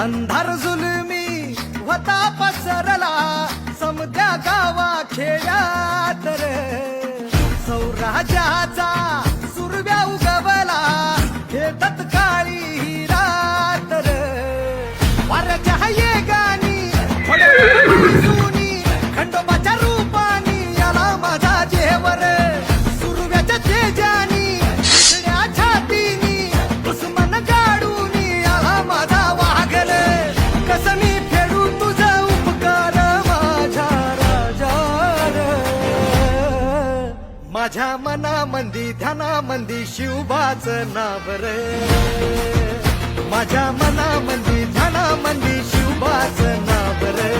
अंधार जुलमी होता पसरला समद्या गावा खेळात रे सौराजाचा सुरव्या उगवला हे तत्काळी ही रात रे वाऱ्याच्या येगानी सुनी खंडोबाच्या रूपानी आला माझा जेवर सुरव्याच्या तेजानी दुसऱ्या छातीनी दुश्मन गाडूनी आला माझा वाघर कसं मी फेडू तुझा उपकार माझ्या राजा माझ्या मनामंदी ध्यानामंदी शिवबाच नाव रे माझ्या मनामंदी ध्यानामंदी शिवबाच नाव रे